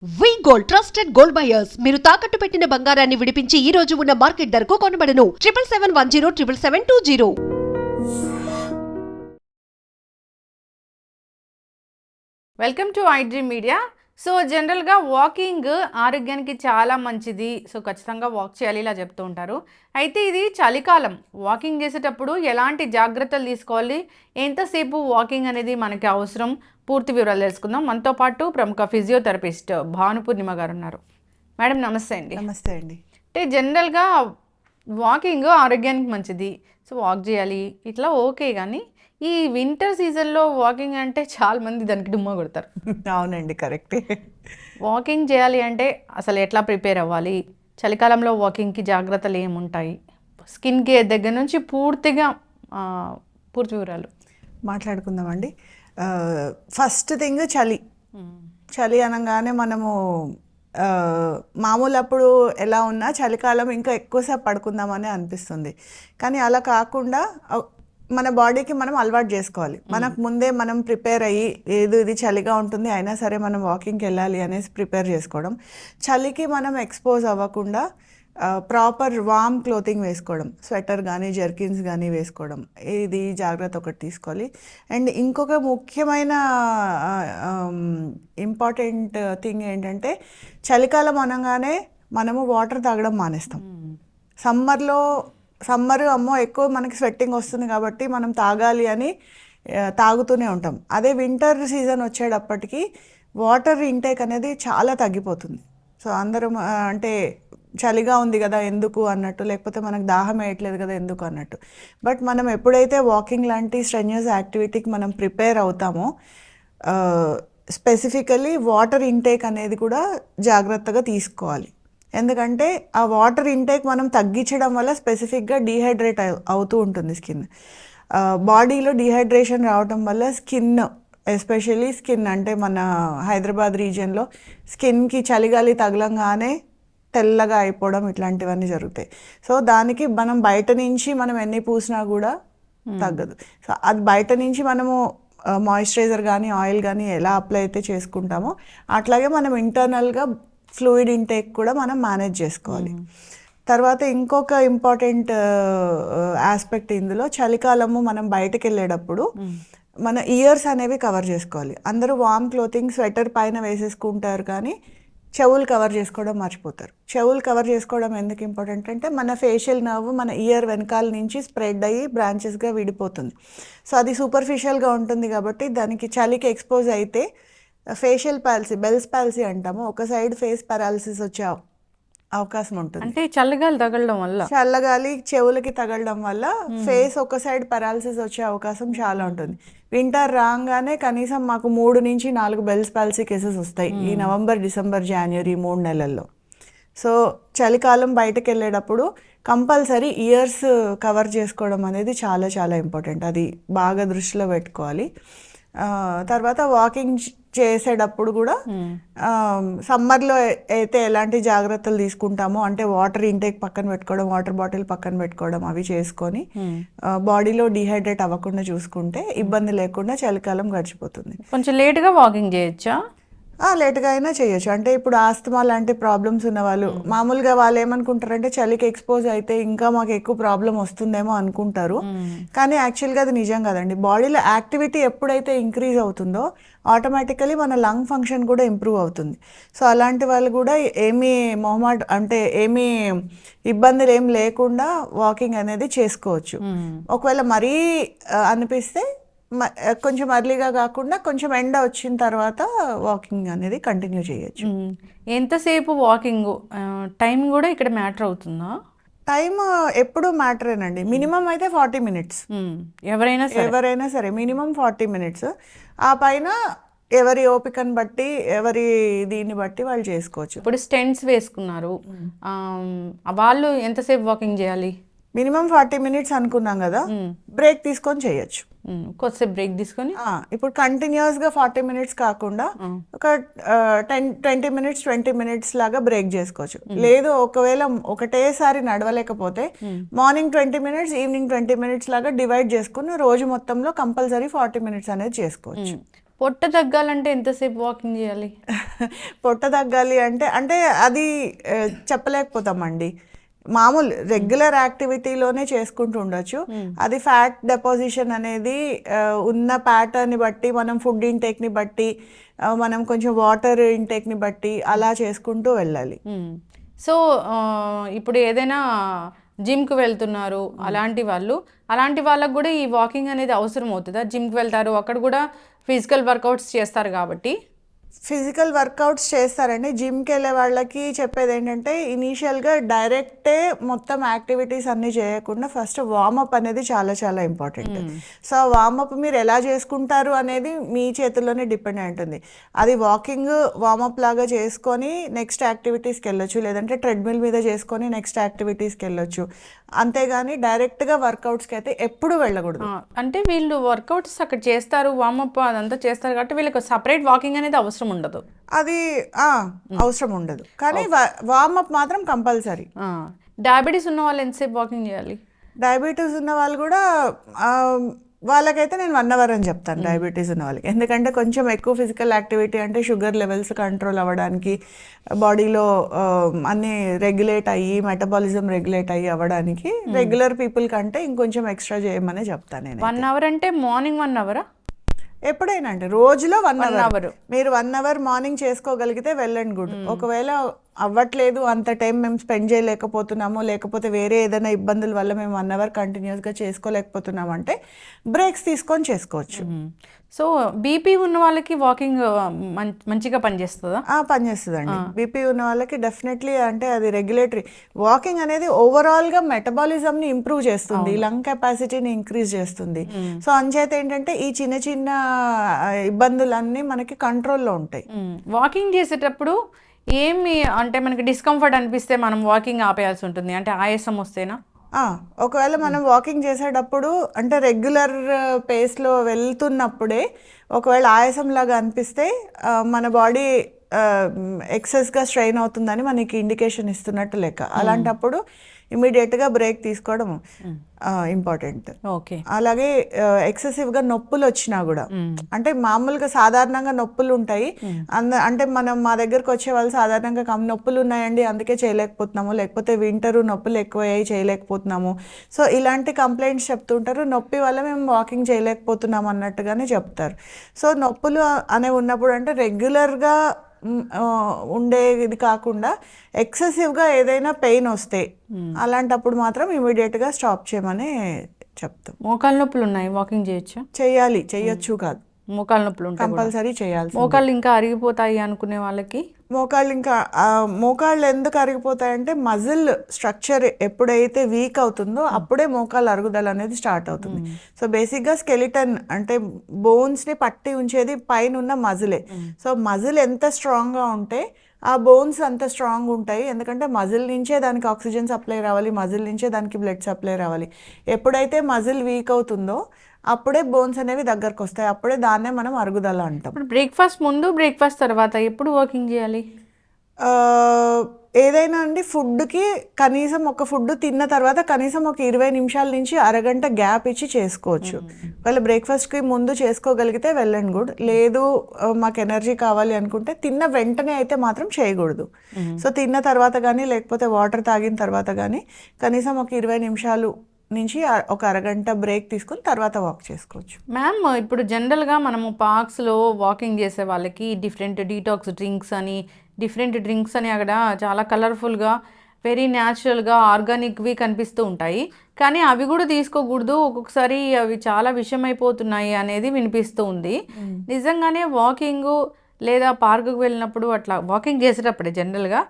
వి gold trusted gold buyers మీరు తాకట్టు పెట్టిన బంగారాన్ని విడిపించి ఈ రోజు ఉన్న మార్కెట్ ధరకు కొనబడను 7771077720. Welcome to iDream media. So జనరల్గా వాకింగ్ ఆరోగ్యానికి చాలా మంచిది, సో ఖచ్చితంగా వాక్ చేయాలి ఇలా చెప్తూ ఉంటారు. అయితే ఇది చలికాలం, వాకింగ్ చేసేటప్పుడు ఎలాంటి జాగ్రత్తలు తీసుకోవాలి, ఎంతసేపు వాకింగ్ అనేది మనకి అవసరం, పూర్తి వివరాలు తెలుసుకుందాం. మనతో పాటు ప్రముఖ ఫిజియోథెరపిస్ట్ భానుపూర్ణిమ గారు ఉన్నారు. మేడం నమస్తే అండి. నమస్తే అండి. అంటే జనరల్గా వాకింగ్ ఆరోగ్యానికి మంచిది, సో వాక్ చేయాలి ఇట్లా ఓకే, కానీ ఈ వింటర్ సీజన్లో వాకింగ్ అంటే చాలా మంది దానికి డుమ్మా కొడతారు. అవునండి, కరెక్టే. వాకింగ్ చేయాలి అంటే అసలు ఎట్లా ప్రిపేర్ అవ్వాలి, చలికాలంలో వాకింగ్కి జాగ్రత్తలు ఏముంటాయి, స్కిన్ కేర్ దగ్గర నుంచి పూర్తి వివరాలు మాట్లాడుకుందామండి. ఫస్ట్ థింగ్ చలి అనగానే మనము మామూలు అప్పుడు ఎలా ఉన్నా చలికాలం ఇంకా ఎక్కువసేపు పడుకుందామని అనిపిస్తుంది. కానీ అలా కాకుండా మన బాడీకి మనం అలవాటు చేసుకోవాలి. మనకు ముందే మనం ప్రిపేర్ అయ్యి ఇది చలిగా ఉంటుంది అయినా సరే మనం వాకింగ్కి వెళ్ళాలి అనేసి ప్రిపేర్ చేసుకోవడం, చలికి మనం ఎక్స్పోజ్ అవ్వకుండా ప్రాపర్ వామ్ క్లోతింగ్ వేసుకోవడం, స్వెటర్ కానీ జర్కిన్స్ కానీ వేసుకోవడం, ఇది జాగ్రత్త ఒకటి తీసుకోవాలి. అండ్ ఇంకొక ముఖ్యమైన ఇంపార్టెంట్ థింగ్ ఏంటంటే చలికాలం అనగానే మనము వాటర్ తాగడం మానేస్తాం. సమ్మర్ అమ్మో ఎక్కువ మనకి స్వెట్టింగ్ వస్తుంది కాబట్టి మనం తాగాలి అని తాగుతూనే ఉంటాం. అదే వింటర్ సీజన్ వచ్చేటప్పటికి వాటర్ ఇంటేక్ అనేది చాలా తగ్గిపోతుంది. సో అందరం అంటే చలిగా ఉంది కదా ఎందుకు అన్నట్టు, లేకపోతే మనకు దాహం వేయట్లేదు కదా ఎందుకు అన్నట్టు. బట్ మనం ఎప్పుడైతే వాకింగ్ లాంటి స్ట్రెన్యూస్ యాక్టివిటీకి మనం ప్రిపేర్ అవుతామో స్పెసిఫికలీ వాటర్ ఇంటేక్ అనేది కూడా జాగ్రత్తగా తీసుకోవాలి. ఎందుకంటే ఆ వాటర్ ఇంటేక్ మనం తగ్గించడం వల్ల స్పెసిఫిక్గా డీహైడ్రేట్ అవుతూ ఉంటుంది స్కిన్. బాడీలో డీహైడ్రేషన్ రావడం వల్ల స్కిన్, ఎస్పెషల్లీ స్కిన్ అంటే మన హైదరాబాద్ రీజియన్లో స్కిన్కి చలిగాలి తగలంగానే తెల్లగా అయిపోవడం ఇట్లాంటివన్నీ జరుగుతాయి. సో దానికి మనం బయట నుంచి మనం ఎన్ని పూసినా కూడా తగ్గదు. సో అది బయట నుంచి మనము మాయిశ్చరైజర్ కానీ ఆయిల్ కానీ ఎలా అప్లై అయితే చేసుకుంటామో అట్లాగే మనం ఇంటర్నల్గా ఫ్లూయిడ్ ఇంటేక్ కూడా మనం మేనేజ్ చేసుకోవాలి. తర్వాత ఇంకొక ఇంపార్టెంట్ ఆస్పెక్ట్ ఇందులో, చలికాలము మనం బయటకు వెళ్ళేటప్పుడు మన ఇయర్స్ అనేవి కవర్ చేసుకోవాలి. అందరూ వామ్ క్లోతింగ్ స్వెటర్ పైన వేసేసుకుంటారు కానీ చెవులు కవర్ చేసుకోవడం మర్చిపోతారు. చెవులు కవర్ చేసుకోవడం ఎందుకు ఇంపార్టెంట్ అంటే మన ఫేషియల్ నర్వ్ మన ఇయర్ వెనకాల నుంచి స్ప్రెడ్ అయ్యి బ్రాంచెస్గా విడిపోతుంది. సో అది సూపర్ఫిషియల్గా ఉంటుంది కాబట్టి దానికి చలికి ఎక్స్పోజ్ అయితే ఫేషియల్ పాలసీ, బెల్స్ పాలసీ అంటాము, ఒక సైడ్ ఫేస్ పారాలిసిస్ వచ్చే అవకాశం ఉంటుంది. అంటే చల్లగాలి తగలడం వల్ల, చల్లగాలి చెవులకి తగలడం వల్ల ఫేస్ ఒక సైడ్ పారాలిసిస్ వచ్చే అవకాశం చాలా ఉంటుంది. వింటర్ రాగానే కనీసం మాకు 3 నుంచి 4 బెల్స్ పాలసీ కేసెస్ వస్తాయి ఈ నవంబర్, డిసెంబర్, జనవరి 3 నెలల్లో. సో చలికాలం బయటకు వెళ్ళేటప్పుడు కంపల్సరీ ఇయర్స్ కవర్ చేసుకోవడం అనేది చాలా చాలా ఇంపార్టెంట్. అది బాగా దృష్టిలో పెట్టుకోవాలి. తర్వాత వాకింగ్ చేసేటప్పుడు కూడా సమ్మర్లో అయితే ఎలాంటి జాగ్రత్తలు తీసుకుంటామో అంటే వాటర్ ఇంటేక్ పక్కన పెట్టుకోవడం, వాటర్ బాటిల్ పక్కన పెట్టుకోవడం, అవి చేసుకొని బాడీలో డీహైడ్రేట్ అవ్వకుండా చూసుకుంటే ఇబ్బంది లేకుండా చలికాలం గడిచిపోతుంది. కొంచెం లేట్గా వాకింగ్ చేయొచ్చా? లేట్గా అయినా చేయొచ్చు. అంటే ఇప్పుడు ఆస్తమా లాంటి ప్రాబ్లమ్స్ ఉన్న వాళ్ళు మామూలుగా వాళ్ళు ఏమనుకుంటారంటే చలికి ఎక్స్పోజ్ అయితే ఇంకా మాకు ఎక్కువ ప్రాబ్లం వస్తుందేమో అనుకుంటారు. కానీ యాక్చువల్గా అది నిజం కాదండి. బాడీలో యాక్టివిటీ ఎప్పుడైతే ఇంక్రీజ్ అవుతుందో ఆటోమేటికలీ మన లంగ్ ఫంక్షన్ కూడా ఇంప్రూవ్ అవుతుంది. సో అలాంటి వాళ్ళు కూడా ఏమీ ఏమీ ఇబ్బందులు ఏం లేకుండా వాకింగ్ అనేది చేసుకోవచ్చు. ఒకవేళ మరీ అనిపిస్తే కొంచెం ఎర్లీగా కాకుండా కొంచెం ఎండ వచ్చిన తర్వాత వాకింగ్ అనేది కంటిన్యూ చేయొచ్చు. ఎంతసేపు వాకింగ్ టైం కూడా ఇక్కడ మ్యాటర్ అవుతుందా? టైం ఎప్పుడు మ్యాటరేనండి. మినిమం అయితే 40 మినిట్స్, ఎవరైనా సరే మినిమం 40 మినిట్స్. ఆ పైన ఎవరి ఓపికను బట్టి ఎవరి దీన్ని బట్టి వాళ్ళు చేసుకోవచ్చు. ఇప్పుడు స్టెంట్స్ వేసుకున్నారు వాళ్ళు ఎంతసేపు వాకింగ్ చేయాలి? మినిమం 40 మినిట్స్ అనుకున్నాం కదా, బ్రేక్ తీసుకొని చేయొచ్చు. కొద్దిసేపు బ్రేక్ తీసుకొని ఇప్పుడు కంటిన్యూస్గా 40 మినిట్స్ కాకుండా ఒక 20 మినిట్స్ 20 మినిట్స్ లాగా బ్రేక్ చేసుకోవచ్చు. లేదు ఒకవేళ ఒకటేసారి నడవలేకపోతే మార్నింగ్ 20 మినిట్స్, ఈవినింగ్ 20 మినిట్స్ లాగా డివైడ్ చేసుకుని రోజు మొత్తంలో కంపల్సరీ 40 మినిట్స్ అనేది చేసుకోవచ్చు. పొట్ట తగ్గాలంటే ఎంతసేపు వాకింగ్ చేయాలి? పొట్ట తగ్గాలి అంటే అంటే అది చెప్పలేకపోతామండి. మామూలు రెగ్యులర్ యాక్టివిటీలోనే చేసుకుంటూ ఉండొచ్చు. అది ఫ్యాట్ డెపోజిషన్ అనేది ఉన్న ప్యాటర్న్ని బట్టి, మనం ఫుడ్ ఇంటేక్ని బట్టి, మనం కొంచెం వాటర్ ఇంటేక్ని బట్టి అలా చేసుకుంటూ వెళ్ళాలి. సో ఇప్పుడు ఏదైనా జిమ్కి వెళ్తున్నారు అలాంటి వాళ్ళకు కూడా ఈ వాకింగ్ అనేది అవసరం అవుతుందా? జిమ్కి వెళ్తారు, అక్కడ కూడా ఫిజికల్ వర్కౌట్స్ చేస్తారు కాబట్టి. ఫిజికల్ వర్కౌట్స్ చేస్తారండి. జిమ్కి వెళ్ళే వాళ్ళకి చెప్పేది ఏంటంటే ఇనీషియల్గా డైరెక్టే మొత్తం యాక్టివిటీస్ అన్నీ చేయకుండా ఫస్ట్ వార్మప్ అనేది చాలా చాలా ఇంపార్టెంట్. సో వార్మప్ మీరు ఎలా చేసుకుంటారు అనేది మీ చేతుల్లోనే డిపెండ్ అయి ఉంటుంది. అది వాకింగ్ వార్మప్ లాగా చేసుకొని నెక్స్ట్ యాక్టివిటీస్కి వెళ్ళొచ్చు, లేదంటే ట్రెడ్మిల్ మీద చేసుకొని నెక్స్ట్ యాక్టివిటీస్కి వెళ్ళొచ్చు. అంతేగాని డైరెక్ట్గా వర్కౌట్స్కి అయితే ఎప్పుడు వెళ్ళకూడదు. అంటే వీళ్ళు వర్కౌట్స్ అక్కడ చేస్తారు, వార్మప్ అదంతా చేస్తారు కాబట్టి వీళ్ళకి సపరేట్ వాకింగ్ అనేది అవసరం ఉండదు. అది అవసరం ఉండదు, కానీ వార్మప్ మాత్రం కంపల్సరీ. డయాబెటీస్ ఉన్న వాళ్ళు ఎంతసేపు వాకింగ్ చేయాలి? డయాబెటీస్ ఉన్న వాళ్ళు కూడా వాళ్ళకైతే నేను 1 అవర్ అని చెప్తాను, డయాబెటీస్ ఉన్న వాళ్ళకి. ఎందుకంటే కొంచెం ఎక్కువ ఫిజికల్ యాక్టివిటీ అంటే షుగర్ లెవెల్స్ కంట్రోల్ అవ్వడానికి, బాడీలో అన్నీ రెగ్యులేట్ అయ్యి, మెటబాలిజం రెగ్యులేట్ అయ్యి అవ్వడానికి రెగ్యులర్ పీపుల్ కంటే ఇంకొంచెం ఎక్స్ట్రా చేయమని చెప్తాను నేను. 1 అవర్ అంటే మార్నింగ్ 1 అవరా? ఎప్పుడైనా అండి, రోజులో 1 అవర్. మీరు 1 అవర్ మార్నింగ్ చేసుకోగలిగితే వెళ్ళండి గుడ్. ఒకవేళ అవ్వట్లేదు, అంత టైం మేము స్పెండ్ చేయలేకపోతున్నాము, లేకపోతే వేరే ఏదైనా ఇబ్బందుల వల్ల మేము 1 అవర్ కంటిన్యూస్గా చేసుకోలేకపోతున్నాము అంటే బ్రేక్స్ తీసుకొని చేసుకోవచ్చు. సో బీపీ ఉన్న వాళ్ళకి వాకింగ్ మంచిగా పనిచేస్తుందా? పనిచేస్తుందండి. బీపీ ఉన్న వాళ్ళకి డెఫినెట్లీ, అంటే అది రెగ్యులేటరీ. వాకింగ్ అనేది ఓవరాల్గా మెటబాలిజంని ఇంప్రూవ్ చేస్తుంది, లంగ్ కెపాసిటీని ఇంక్రీజ్ చేస్తుంది. సో అంచేత ఏంటంటే ఈ చిన్న చిన్న ఇబ్బందులన్నీ మనకి కంట్రోల్లో ఉంటాయి. వాకింగ్ చేసేటప్పుడు ఏమి అంటే మనకి డిస్కంఫర్ట్ అనిపిస్తే మనం వాకింగ్ ఆపేయాల్సి ఉంటుంది, అంటే ఆయాసం వస్తేనా? ఒకవేళ మనం వాకింగ్ చేసేటప్పుడు అంటే రెగ్యులర్ పేస్లో వెళ్తున్నప్పుడే ఒకవేళ ఆయాసం లాగా అనిపిస్తే మన బాడీ ఎక్సెస్గా స్ట్రెయిన్ అవుతుందని మనకి ఇండికేషన్ ఇస్తున్నట్టు లెక్క. అలాంటప్పుడు ఇమీడియట్గా బ్రేక్ తీసుకోవడం ఇంపార్టెంట్. ఓకే. అలాగే ఎక్సెసివ్గా నొప్పులు వచ్చినా కూడా, అంటే మామూలుగా సాధారణంగా నొప్పులు ఉంటాయి, అంటే మనం మా దగ్గరకు వచ్చే వాళ్ళు సాధారణంగా నొప్పులు ఉన్నాయండి అందుకే చేయలేకపోతున్నాము, లేకపోతే వింటరు నొప్పులు ఎక్కువయ్యాయి చేయలేకపోతున్నాము, సో ఇలాంటి కంప్లైంట్స్ చెప్తుంటారు. నొప్పి వల్ల మేము వాకింగ్ చేయలేకపోతున్నాము అన్నట్టుగానే చెప్తారు. సో నొప్పులు అనేవి ఉన్నప్పుడు అంటే రెగ్యులర్గా ఉండేది కాకుండా ఎక్సెసివ్గా ఏదైనా పెయిన్ వస్తే అలాంటప్పుడు మాత్రం ఇమీడియట్గా స్టాప్ చేయమని చెప్తాం. మోకాళ్ళ నొప్పులు ఉన్నాయి, వాకింగ్ చేయొచ్చు? చేయొచ్చు కాదు, మోకాళ్ళ నొప్పులు కంపల్సరీ చేయాలి. మోకాళ్ళు ఇంకా అరిగిపోతాయి అనుకునే వాళ్ళకి మోకాళ్ళు ఎందుకు అరిగిపోతాయంటే మజిల్ స్ట్రక్చర్ ఎప్పుడైతే వీక్ అవుతుందో అప్పుడే మోకాళ్ళ అరుగుదల అనేది స్టార్ట్ అవుతుంది. సో బేసిక్గా స్కెలిటన్ అంటే బోన్స్ని పట్టి ఉంచేది పైన ఉన్న మజిలే. సో మజిల్ ఎంత స్ట్రాంగ్గా ఉంటే ఆ బోన్స్ అంత స్ట్రాంగ్ ఉంటాయి, ఎందుకంటే మజిల్ నుంచే దానికి ఆక్సిజన్ సప్లై రావాలి, మజిల్ నుంచే దానికి బ్లడ్ సప్లై రావాలి. ఎప్పుడైతే మజిల్ వీక్ అవుతుందో అప్పుడే బోన్స్ అనేవి దగ్గరకు వస్తాయి, అప్పుడే దాన్నే మనం అరుగుదల అంటాం. బ్రేక్ఫాస్ట్ ముందు బ్రేక్ఫాస్ట్ తర్వాత ఎప్పుడు వాకింగ్ చేయాలి? ఏదైనా అండి ఫుడ్కి కనీసం ఒక ఫుడ్ తిన్న తర్వాత కనీసం ఒక 20 నిమిషాల నుంచి అరగంట గ్యాప్ ఇచ్చి చేసుకోవచ్చు. వాళ్ళు బ్రేక్ఫాస్ట్కి ముందు చేసుకోగలిగితే వెళ్ళండి గుడ్, లేదు మాకు ఎనర్జీ కావాలి అనుకుంటే తిన్న వెంటనే అయితే మాత్రం చేయకూడదు. సో తిన్న తర్వాత కానీ లేకపోతే వాటర్ తాగిన తర్వాత కానీ కనీసం ఒక 20 నిమిషాలు నుంచి ఒక అరగంట బ్రేక్ తీసుకుని తర్వాత వాక్ చేసుకోవచ్చు. మ్యామ్, ఇప్పుడు జనరల్గా మనము పార్క్స్లో వాకింగ్ చేసే వాళ్ళకి డిఫరెంట్ డీటాక్స్ డ్రింక్స్ అని అక్కడ చాలా కలర్ఫుల్గా వెరీ న్యాచురల్గా ఆర్గానిక్వి కనిపిస్తూ ఉంటాయి, కానీ అవి కూడా తీసుకోకూడదు, ఒక్కొక్కసారి అవి చాలా విషమైపోతున్నాయి అనేది వినిపిస్తూ ఉంది. నిజంగానే వాకింగ్ లేదా పార్కుకు వెళ్ళినప్పుడు అట్లా వాకింగ్ చేసేటప్పుడే జనరల్గా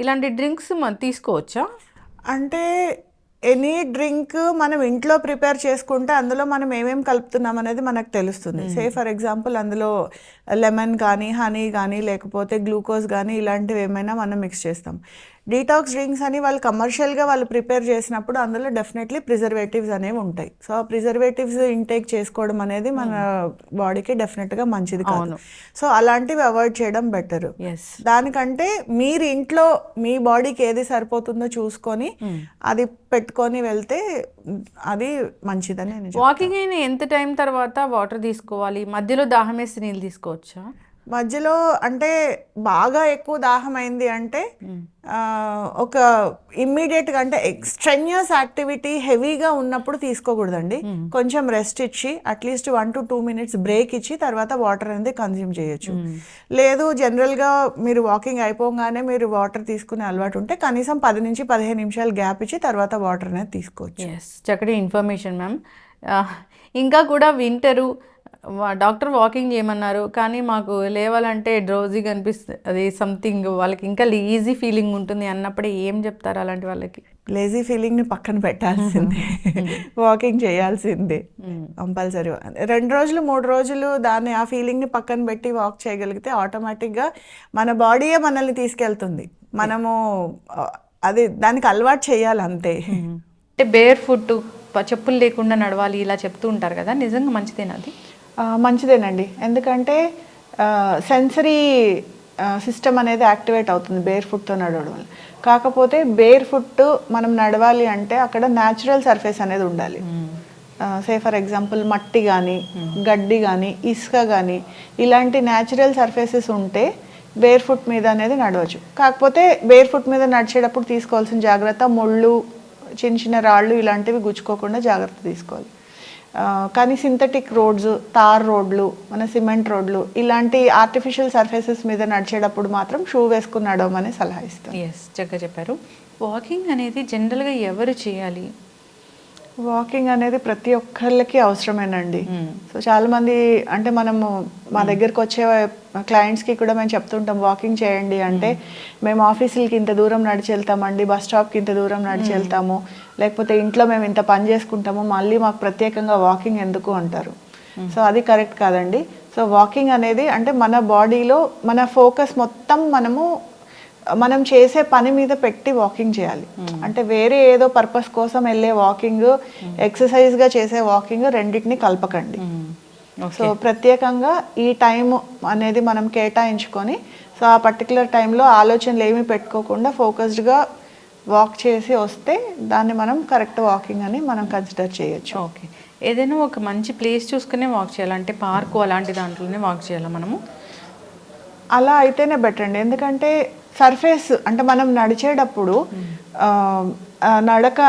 ఇలాంటి డ్రింక్స్ తీసుకోవచ్చా? అంటే ఎనీ డ్రింక్ మనం ఇంట్లో ప్రిపేర్ చేసుకుంటే అందులో మనం ఏమేమి కలుపుతున్నాం అనేది మనకు తెలుస్తుంది. సే ఫర్ ఎగ్జాంపుల్ అందులో లెమన్ కానీ హనీ కానీ లేకపోతే గ్లూకోజ్ కానీ ఇలాంటివి ఏమైనా మనం మిక్స్ చేస్తాం. డీటాక్స్ డ్రింక్స్ అని వాళ్ళు కమర్షియల్గా వాళ్ళు ప్రిపేర్ చేసినప్పుడు అందులో డెఫినెట్లీ ప్రిజర్వేటివ్స్ అనేవి ఉంటాయి. సో ఆ ప్రిజర్వేటివ్స్ ఇంటేక్ చేసుకోవడం అనేది మన బాడీకి డెఫినెట్గా మంచిది కాదు. సో అలాంటివి అవాయిడ్ చేయడం బెటర్. దానికంటే మీరు ఇంట్లో మీ బాడీకి ఏది సరిపోతుందో చూసుకొని అది పెట్టుకొని వెళ్తే అది మంచిదని నేను చెప్తాను. వాకింగ్ అయిన ఎంత టైం తర్వాత వాటర్ తీసుకోవాలి? మధ్యలో దాహం వేసి నీళ్ళు తీసుకోవచ్చా? మధ్యలో అంటే బాగా ఎక్కువ దాహం అయింది అంటే ఒక ఇమ్మీడియట్గా అంటే ఎక్స్ట్రెన్యూస్ యాక్టివిటీ హెవీగా ఉన్నప్పుడు తీసుకోకూడదండి. కొంచెం రెస్ట్ ఇచ్చి అట్లీస్ట్ 1 to 2 minutes బ్రేక్ ఇచ్చి తర్వాత వాటర్ అనేది కన్జ్యూమ్ చేయొచ్చు. లేదు జనరల్గా మీరు వాకింగ్ అయిపోగానే మీరు వాటర్ తీసుకునే అలవాటు ఉంటే కనీసం 10 నుంచి 15 నిమిషాలు గ్యాప్ ఇచ్చి తర్వాత వాటర్ అనేది తీసుకోవచ్చు. చక్కటి ఇన్ఫర్మేషన్ మ్యామ్. ఇంకా కూడా వింటరు డాక్టర్ వాకింగ్ చేయమన్నారు కానీ మాకు లేవాలంటే డ్రౌజీగా అనిపిస్తుంది, అది సంథింగ్ వాళ్ళకి ఇంకా ఈజీ ఫీలింగ్ ఉంటుంది అన్నప్పుడే ఏం చెప్తారు అలాంటి వాళ్ళకి? లేజీ ఫీలింగ్ని పక్కన పెట్టాల్సిందే, వాకింగ్ చేయాల్సిందే కంపల్సరీ. 2 రోజులు 3 రోజులు దాన్ని ఆ ఫీలింగ్ని పక్కన పెట్టి వాక్ చేయగలిగితే ఆటోమేటిక్గా మన బాడీయే మనల్ని తీసుకెళ్తుంది. మనము అది దానికి అలవాటు చేయాలి అంతే. అంటే బేర్ ఫుట్ చెప్పులు లేకుండా నడవాలి ఇలా చెప్తూ ఉంటారు కదా, నిజంగా మంచిదేనా అది? మంచిదేనండి, ఎందుకంటే సెన్సరీ సిస్టమ్ అనేది యాక్టివేట్ అవుతుంది బేర్ ఫుట్తో నడవడం వల్ల. కాకపోతే బేర్ ఫుట్ మనం నడవాలి అంటే అక్కడ న్యాచురల్ సర్ఫేస్ అనేది ఉండాలి. సే ఫర్ ఎగ్జాంపుల్ మట్టి కానీ గడ్డి కానీ ఇసుక కానీ ఇలాంటి న్యాచురల్ సర్ఫేసెస్ ఉంటే బేర్ ఫుట్ మీద అనేది నడవచ్చు. కాకపోతే బేర్ ఫుట్ మీద నడిచేటప్పుడు తీసుకోవాల్సిన జాగ్రత్త ముళ్ళు, చిన్న చిన్న రాళ్ళు ఇలాంటివి గుచ్చుకోకుండా జాగ్రత్త తీసుకోవాలి. కానీ సింథటిక్ రోడ్స్, తార్ రోడ్లు, మన సిమెంట్ రోడ్లు ఇలాంటి ఆర్టిఫిషియల్ సర్ఫేసెస్ మీద నడిచేటప్పుడు మాత్రం షూ వేసుకుని నడవమని సలహా ఇస్తాను. చక్కగా చెప్పారు. వాకింగ్ అనేది జనరల్గా ఎవరు చేయాలి? వాకింగ్ అనేది ప్రతి ఒక్కళ్ళకి అవసరమేనండి. సో చాలామంది అంటే మనము మా దగ్గరకు వచ్చే క్లయింట్స్కి కూడా మేము చెప్తుంటాం వాకింగ్ చేయండి అంటే, మేము ఆఫీసులకి ఇంత దూరం నడిచి వెళ్తామండి, బస్ స్టాప్కి ఇంత దూరం నడిచి వెళ్తాము, లేకపోతే ఇంట్లో మేము ఇంత పని చేసుకుంటాము, మళ్ళీ మాకు ప్రత్యేకంగా వాకింగ్ ఎందుకు అంటారు. సో అది కరెక్ట్ కాదండి. సో వాకింగ్ అనేది అంటే మన బాడీలో మన ఫోకస్ మొత్తం మనం చేసే పని మీద పెట్టి వాకింగ్ చేయాలి. అంటే వేరే ఏదో పర్పస్ కోసం వెళ్ళే వాకింగ్, ఎక్సర్సైజ్గా చేసే వాకింగ్ రెండింటిని కలపకండి. సో ప్రత్యేకంగా ఈ టైం అనేది మనం కేటాయించుకొని సో ఆ పర్టికులర్ టైంలో ఆలోచనలు ఏమీ పెట్టుకోకుండా ఫోకస్డ్గా వాక్ చేసి వస్తే దాన్ని మనం కరెక్ట్ వాకింగ్ అని మనం కన్సిడర్ చేయొచ్చు. ఓకే, ఏదైనా ఒక మంచి ప్లేస్ చూసుకునే వాక్ చేయాలంటే పార్కు అలాంటి దాంట్లోనే వాక్ చేయాలా మనము? అలా అయితేనే బెటర్ అండి, ఎందుకంటే సర్ఫేస్ అంటే మనం నడిచేటప్పుడు నడక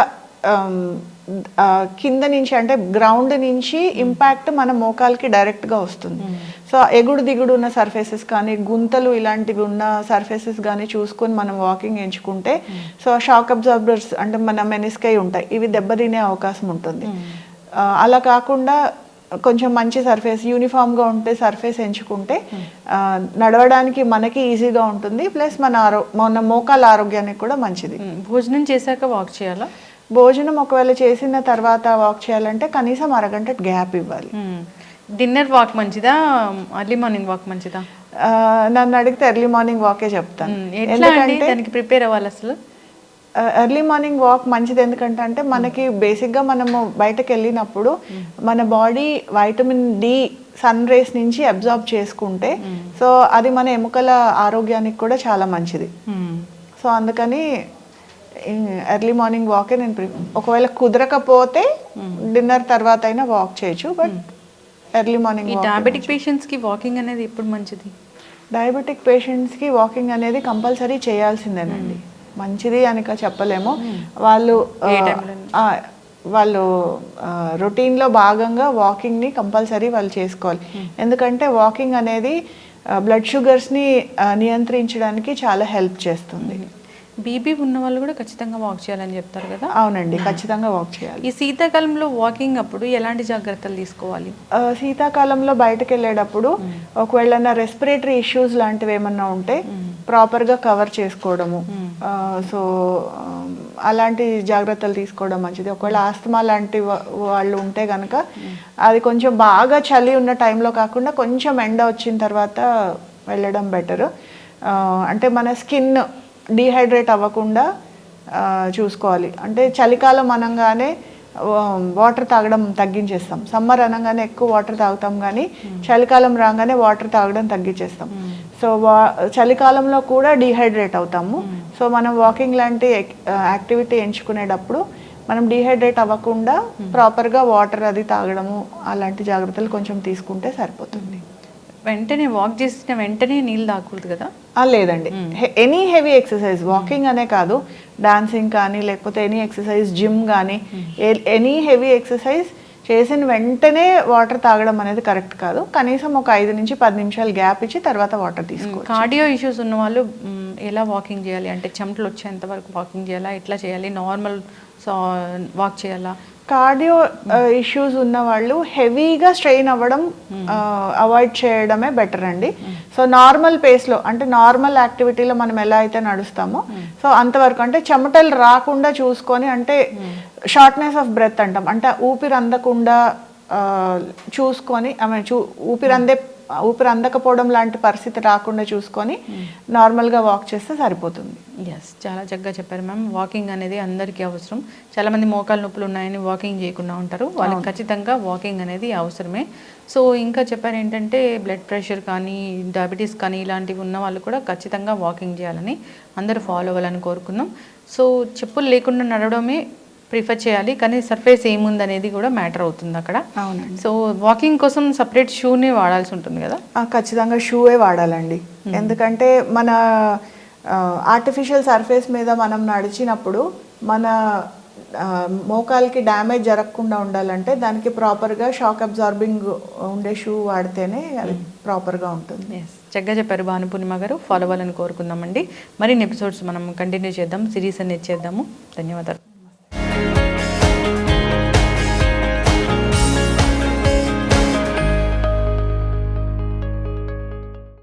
కింద నుంచి అంటే గ్రౌండ్ నుంచి ఇంపాక్ట్ మన మోకాలకి డైరెక్ట్గా వస్తుంది. సో ఎగుడు దిగుడు ఉన్న సర్ఫేసెస్ కానీ గుంతలు ఇలాంటివి ఉన్న సర్ఫేసెస్ కానీ చూసుకొని మనం వాకింగ్ ఎంచుకుంటే సో షాక్ అబ్జార్బర్స్ అంటే మన మెనిస్కై ఉంటాయి, ఇవి దెబ్బతినే అవకాశం ఉంటుంది. అలా కాకుండా కొంచెం మంచి సర్ఫేస్ యూనిఫామ్గా ఉంటే సర్ఫేస్ ఎంచుకుంటే నడవడానికి మనకి ఈజీగా ఉంటుంది, ప్లస్ మన మోకాల ఆరోగ్యానికి కూడా మంచిది. భోజనం చేశాక వాక్ చేయాలా? భోజనం ఒకవేళ చేసిన తర్వాత వాక్ చేయాలంటే కనీసం అరగంట గ్యాప్ ఇవ్వాలి. డిన్నర్ వాక్ మంచిదా, ఎర్లీ మార్నింగ్ వాక్ మంచిదా? నన్ను అడిగితే ఎర్లీ మార్నింగ్ వాకే చెప్తాను. ఎందుకంటే దానికి ప్రిపేర్ అవ్వాలి అసలు. ఎర్లీ మార్నింగ్ వాక్ మంచిది ఎందుకంటే అంటే మనకి బేసిక్గా మనము బయటకు వెళ్ళినప్పుడు మన body vitamin D sun rays నుంచి అబ్జార్బ్ చేసుకుంటే సో అది మన ఎముకల ఆరోగ్యానికి కూడా చాలా మంచిది. సో అందుకని ఎర్లీ మార్నింగ్ వాకే నేను ఒకవేళ కుదరకపోతే డిన్నర్ తర్వాత అయినా వాక్ చేయొచ్చు, బట్ ఎర్లీ మార్నింగ్. డయాబెటిక్ పేషెంట్స్కి వాకింగ్ అనేది ఎప్పుడు మంచిది? డయాబెటిక్ పేషెంట్స్కి వాకింగ్ అనేది కంపల్సరీ చేయాల్సిందేనండి. మంచిది అనిక చెప్పలేము, వాళ్ళు రొటీన్లో భాగంగా వాకింగ్ని కంపల్సరీ వాళ్ళు చేసుకోవాలి. ఎందుకంటే వాకింగ్ అనేది బ్లడ్ షుగర్స్ని నియంత్రించడానికి చాలా హెల్ప్ చేస్తుంది. బీపీ ఉన్న వాళ్ళు కూడా ఖచ్చితంగా వాక్ చేయాలని చెప్తారు కదా? అవునండి, ఖచ్చితంగా వాక్ చేయాలి. ఈ శీతాకాలంలో వాకింగ్ అప్పుడు ఎలాంటి జాగ్రత్తలు తీసుకోవాలి? శీతాకాలంలో బయటకు వెళ్ళేటప్పుడు ఒకవేళ రెస్పిరేటరీ ఇష్యూస్ లాంటివి ఏమన్నా ఉంటే ప్రాపర్గా కవర్ చేసుకోవడము. సో అలాంటి జాగ్రత్తలు తీసుకోవడం మంచిది. ఒకవేళ ఆస్తమా లాంటి వాళ్ళు ఉంటే కనుక అది కొంచెం బాగా చలి ఉన్న టైంలో కాకుండా కొంచెం ఎండ వచ్చిన తర్వాత వెళ్ళడం బెటరు. అంటే మన స్కిన్ డీహైడ్రేట్ అవ్వకుండా చూసుకోవాలి. అంటే చలికాలం అనగానే వాటర్ తాగడం తగ్గించేస్తాం, సమ్మర్ అనగానే ఎక్కువ వాటర్ తాగుతాం, కానీ చలికాలం రాగానే వాటర్ తాగడం తగ్గించేస్తాం. సో చలికాలంలో కూడా డీహైడ్రేట్ అవుతాము. సో మనం వాకింగ్ లాంటి యాక్టివిటీ ఎంచుకునేటప్పుడు మనం డీహైడ్రేట్ అవ్వకుండా ప్రాపర్గా వాటర్ అది తాగడము అలాంటి జాగ్రత్తలు కొంచెం తీసుకుంటే సరిపోతుంది. వెంటనే వాక్ చేసిన వెంటనే నీళ్ళు తాగకూడదు కదా? లేదండి, ఎనీ హెవీ ఎక్సర్సైజ్, వాకింగ్ అనే కాదు, డాన్సింగ్ కానీ లేకపోతే ఎనీ ఎక్సర్సైజ్, జిమ్ కానీ ఎనీ హెవీ ఎక్సర్సైజ్ చేసిన వెంటనే వాటర్ తాగడం అనేది కరెక్ట్ కాదు. కనీసం ఒక 5 నుంచి 10 నిమిషాలు గ్యాప్ ఇచ్చి తర్వాత వాటర్ తీసుకోవాలి. కార్డియో ఇష్యూస్ ఉన్న వాళ్ళు ఎలా వాకింగ్ చేయాలి? అంటే చెమటలు వచ్చేంత వరకు వాకింగ్ చేయాలా, ఎట్లా చేయాలి? నార్మల్ వాక్ చేయాలా? కార్డియో ఇష్యూస్ ఉన్న వాళ్ళు హెవీగా స్ట్రెయిన్ అవ్వడం అవాయిడ్ చేయడమే బెటర్ అండి. సో నార్మల్ పేస్లో, అంటే నార్మల్ యాక్టివిటీలో మనం ఎలా అయితే నడుస్తామో సో అంతవరకు, అంటే చెమటలు రాకుండా చూసుకొని, అంటే షార్ట్నెస్ ఆఫ్ బ్రెత్ అంటాం, అంటే ఊపిరి అందకుండా చూసుకొని, ఊపిరి అందకపోవడం లాంటి పరిస్థితి రాకుండా చూసుకొని నార్మల్గా వాక్ చేస్తే సరిపోతుంది. ఎస్, చాలా చక్కగా చెప్పారు మ్యామ్. వాకింగ్ అనేది అందరికీ అవసరం. చాలామంది మోకాలు నొప్పులు ఉన్నాయని వాకింగ్ చేయకుండా ఉంటారు, వాళ్ళకి ఖచ్చితంగా వాకింగ్ అనేది అవసరమే. సో ఇంకా చెప్పారు ఏంటంటే బ్లడ్ ప్రెషర్ కానీ డయాబెటీస్ కానీ ఇలాంటివి ఉన్న వాళ్ళు కూడా ఖచ్చితంగా వాకింగ్ చేయాలని, అందరూ ఫాలో అవ్వాలని కోరుకున్నాం. సో చెప్పులు లేకుండా నడవడమే ప్రిఫర్ చేయాలి, కానీ సర్ఫేస్ ఏముంది అనేది కూడా మ్యాటర్ అవుతుంది అక్కడ. అవునండి. సో వాకింగ్ కోసం సపరేట్ షూనే వాడాల్సి ఉంటుంది కదా? ఖచ్చితంగా షూవే వాడాలండి. ఎందుకంటే మన ఆర్టిఫిషియల్ సర్ఫేస్ మీద మనం నడిచినప్పుడు మన మోకాలకి డ్యామేజ్ జరగకుండా ఉండాలంటే దానికి ప్రాపర్గా షాక్ అబ్జార్బింగ్ ఉండే షూ వాడితేనే అది ప్రాపర్గా ఉంటుంది. ఎస్, చక్కగా చెప్పారు భానుపూర్ణిమ గారు. ఫాలో అవ్వాలని కోరుకుందామండి. మరిన్ని ఎపిసోడ్స్ మనం కంటిన్యూ చేద్దాం, సిరీస్ అనేది చేద్దాము. ధన్యవాదాలు.